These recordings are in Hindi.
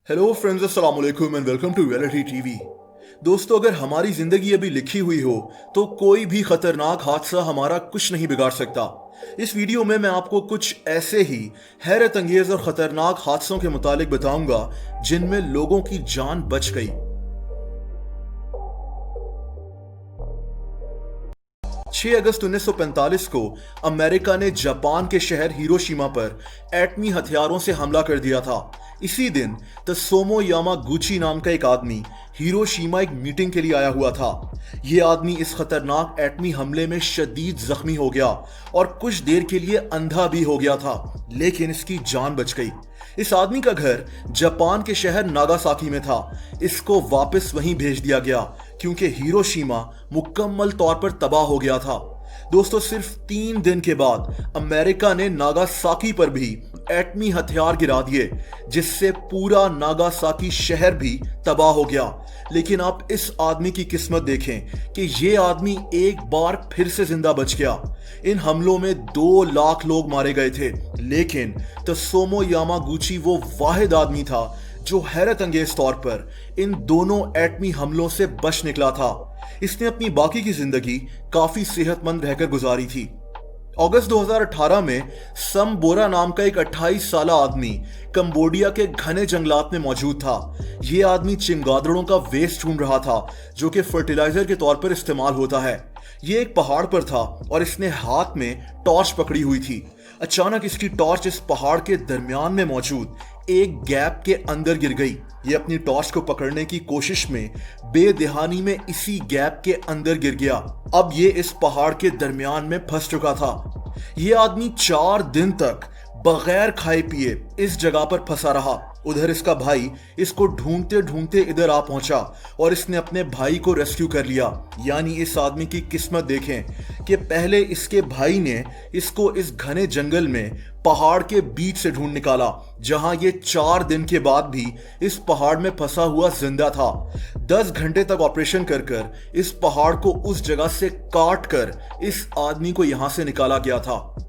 हेलो फ्रेंड्स, अस्सलाम वालेकुम and welcome to reality TV. दोस्तों, अगर हमारी जिंदगी अभी लिखी हुई हो तो कोई भी खतरनाक हादसा हमारा कुछ नहीं बिगाड़ सकता। इस वीडियो में मैं आपको कुछ ऐसे ही हैरत अंगेज और खतरनाक हादसों के मुतालिक बताऊंगा जिनमें लोगों की जान बच गई। 6 अगस्त 1945 को अमेरिका ने जापान के शहर हिरोशिमा पर एटमी हथियारों से हमला कर दिया था। इसी दिन तसोमो यामागुची नाम का एक आदमी हिरोशिमा एक मीटिंग के लिए आया हुआ था। यह आदमी इस खतरनाक एटमी हमले में शदीद जख्मी हो गया और कुछ देर के लिए अंधा भी हो गया था, लेकिन इसकी जान बच गई। इस आदमी का घर जापान के शहर नागासाकी में था। इसको वापस वहीं भेज दिया गया क्योंकि हिरोशिमा मुकम्मल तौर पर तबाह हो गया था। दोस्तों, सिर्फ 3 दिन के बाद अमेरिका ने नागासाकी पर भी एटमी हथियार गिरा दिए, जिससे पूरा नागासाकी शहर भी तबाह हो गया। लेकिन आप इस आदमी की किस्मत देखें कि ये आदमी एक बार फिर से जिंदा बच गया। इन हमलों में 2 लाख लोग मारे गए थे, लेकिन तसोमो यामागुची वो वाहिद आदमी था जो हैरत अंगेज तौर पर इन दोनों एटमी हमलों से बच निकला था। इसने अपनी बाकी की जिंदगी काफी सेहतमंद रहकर गुजारी थी। अगस्त 2018 में सम बोरा नाम का एक 28 साल आदमी कंबोडिया के घने जंगलात में मौजूद था। यह आदमी चिमगादड़ों का वेस्ट ढूंढ रहा था जो कि फर्टिलाइजर के तौर पर इस्तेमाल होता है। यह एक पहाड़ पर था और इसने हाथ में टॉर्च पकड़ी हुई थी। अचानक इसकी टॉर्च इस पहाड़ के दरमियान में मौजूद एक गैप के अंदर गिर गई। ये अपनी टॉर्च को पकड़ने की कोशिश में बेदहानी में इसी गैप के अंदर गिर गया। अब ये इस पहाड़ के दरमियान में फंस चुका था। ये आदमी 4 दिन तक बगैर खाए पिए इस जगह पर फंसा रहा। उधर इसका भाई इसको ढूंढते ढूंढते इधर आ पहुंचा और इसने अपने भाई को रेस्क्यू कर लिया। यानी इस आदमी की किस्मत देखें कि पहले इसके भाई ने इसको इस घने जंगल में पहाड़ के बीच से ढूंढ निकाला, जहां ये 4 दिन के बाद भी इस पहाड़ में फंसा हुआ जिंदा था। 10 घंटे तक ऑपरेशन कर कर इस पहाड़ को उस जगह से काट कर इस आदमी को यहां से निकाला गया था।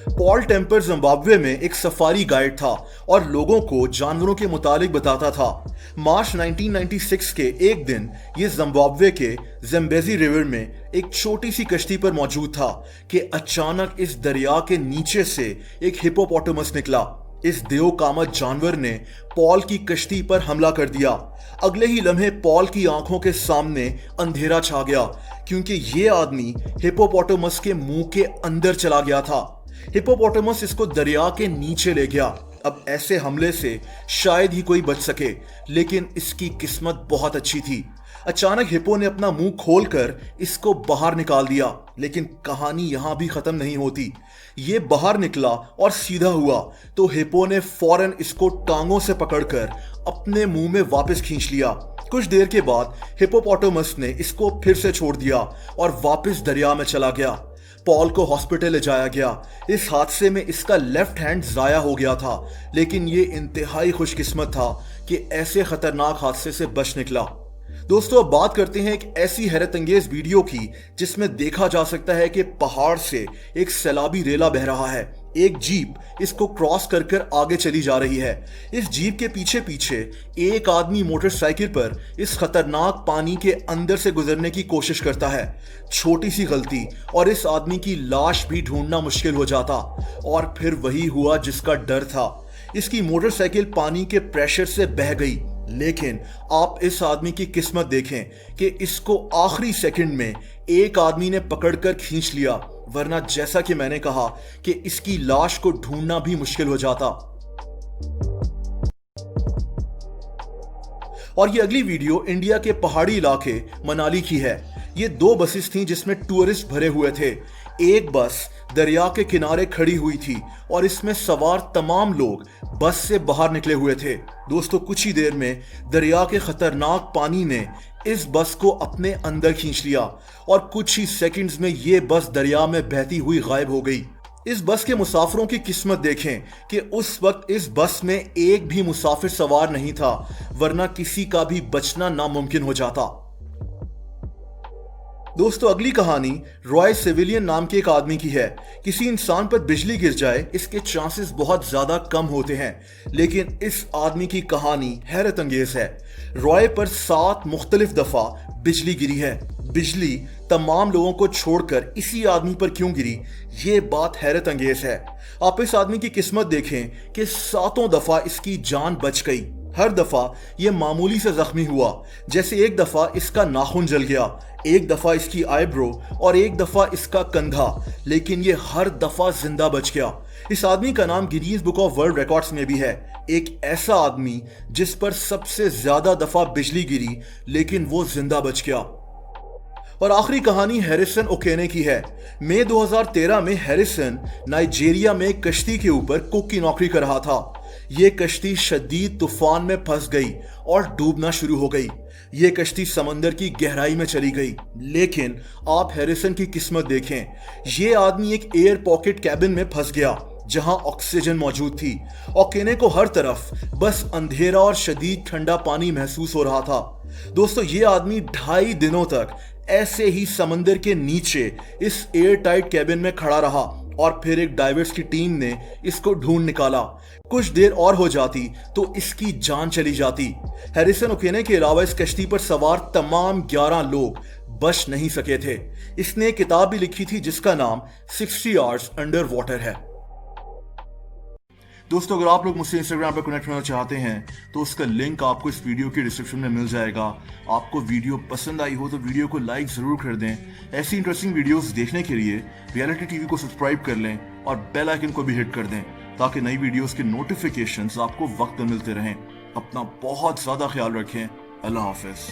पॉल टेम्पर जिम्बाब्वे में एक सफारी गाइड था और लोगों को जानवरों के मुतालिक बताता था। मार्च 1996 के एक दिन ये जिम्बाब्वे के ज़ेम्बेजी रिवर में एक छोटी सी कश्ती पर मौजूद था कि अचानक इस दरिया के नीचे से एक हिप्पोपोटामस निकला। इस देवकामत जानवर ने पॉल की कश्ती पर हमला कर दिया। अगले ही लम्हे पॉल की आंखों के सामने अंधेरा छा गया क्योंकि ये आदमी हिप्पोपोटामस के मुंह के अंदर चला गया था। हिप्पोपोटामस इसको दरिया के नीचे ले गया। अब ऐसे हमले से शायद ही कोई बच सके, लेकिन इसकी किस्मत बहुत अच्छी थी। अचानक हिप्पो ने अपना मुंह खोलकर इसको बाहर निकाल दिया, लेकिन कहानी यहां भी खत्म नहीं होती। ये बाहर निकला और सीधा हुआ तो हिप्पो ने फौरन इसको टांगों से पकड़कर अपने मुंह में वापस खींच लिया। कुछ देर के बाद हिप्पोपोटामस ने इसको फिर से छोड़ दिया और वापस दरिया में चला गया। पॉल को हॉस्पिटल ले जाया गया। इस हादसे में इसका लेफ्ट हैंड जाया हो गया था, लेकिन ये इंतहाई खुशकिस्मत था कि ऐसे खतरनाक हादसे से बच निकला। दोस्तों, अब बात करते हैं एक ऐसी हैरत अंगेज वीडियो की जिसमें देखा जा सकता है कि पहाड़ से एक सैलाबी रेला बह रहा है। एक जीप इसको क्रॉस कर कर आगे चली जा रही है। इस जीप के पीछे पीछे एक आदमी मोटरसाइकिल पर इस खतरनाक पानी के अंदर से गुजरने की कोशिश करता है। छोटी सी गलती और इस आदमी की लाश भी ढूंढना मुश्किल हो जाता। और फिर वही हुआ जिसका डर था। इसकी मोटरसाइकिल पानी के प्रेशर से बह गई। लेकिन आप इस आदमी की किस्मत देखें कि इसको आखिरी सेकंड में एक आदमी ने पकड़कर खींच लिया, वरना जैसा कि मैंने कहा कि इसकी लाश को ढूंढना भी मुश्किल हो जाता। और ये अगली वीडियो इंडिया के पहाड़ी इलाके मनाली की है। ये 2 बसेस थीं जिसमें टूरिस्ट भरे हुए थे। एक बस दरिया के किनारे खड़ी हुई थी और इसमें सवार तमाम लोग बस से बाहर निकले हुए थे। दोस्तों, कुछ ही देर में दरिया के खतरनाक पानी ने इस बस को अपने अंदर खींच लिया और कुछ ही सेकंड्स में ये बस दरिया में बहती हुई गायब हो गई। इस बस के मुसाफिरों की किस्मत देखें कि उस वक्त इस बस में एक भी मुसाफिर सवार नहीं था, वरना किसी का भी बचना नामुमकिन हो जाता। दोस्तों अगली कहानी रॉय सिविलियन नाम के एक आदमी की है। किसी इंसान पर बिजली गिर जाए इसके चांसेस बहुत ज्यादा कम होते हैं, लेकिन इस आदमी की कहानी हैरत अंगेज है। रॉय पर 7 मुख्तलिफ दफा बिजली गिरी है। बिजली तमाम लोगों को छोड़कर इसी आदमी पर क्यों गिरी, ये बात हैरत अंगेज है। आप इस आदमी की किस्मत देखें कि 7 दफा इसकी जान बच गई। हर दफा ये मामूली से जख्मी हुआ, जैसे एक दफा इसका नाखून जल गया, एक दफा इसकी आईब्रो और एक दफा इसका कंधा, लेकिन ये हर दफा जिंदा बच गया। इस आदमी का नाम Guinness book of world records में भी है, एक ऐसा आदमी जिस पर सबसे ज्यादा दफा बिजली गिरी लेकिन वो जिंदा बच गया। और आखिरी कहानी हैरिसन ओकेने की है। मई 2013 में हैरिसन नाइजीरिया में एक कश्ती के ऊपर कुक की नौकरी कर रहा था। ये कश्ती शदीद तूफान में फंस गई और डूबना शुरू हो गई। ये कश्ती समंदर की गहराई में चली गई, लेकिन आप हैरिसन की किस्मत देखें। ये आदमी एक एयर पॉकेट कैबिन में फंस गया जहां ऑक्सीजन मौजूद थी। ओकेने को हर तरफ बस अंधेरा और शदीद ठंडा पानी महसूस हो रहा था। दोस्तों ये आदमी 2.5 दिनों तक ऐसे ही समंदर के नीचे इस एयर टाइट कैबिन में खड़ा रहा और फिर एक डाइवर्स की टीम ने इसको ढूंढ निकाला। कुछ देर और हो जाती तो इसकी जान चली जाती। हैरिसन ओकेने के अलावा इस कश्ती पर सवार तमाम 11 लोग बच नहीं सके थे। इसने एक किताब भी लिखी थी जिसका नाम 60 आवर्स अंडर वाटर है। दोस्तों अगर आप लोग मुझसे इंस्टाग्राम पर कनेक्ट होना चाहते हैं तो उसका लिंक आपको इस वीडियो के डिस्क्रिप्शन में मिल जाएगा। आपको वीडियो पसंद आई हो तो वीडियो को लाइक जरूर कर दें। ऐसी इंटरेस्टिंग वीडियोस देखने के लिए रियलिटी टीवी को सब्सक्राइब कर लें और बेल आइकन को भी हिट कर दें ताकि नई वीडियोस के नोटिफिकेशंस आपको वक्त पर मिलते रहें। अपना बहुत ज्यादा ख्याल रखें। अल्लाह हाफिज।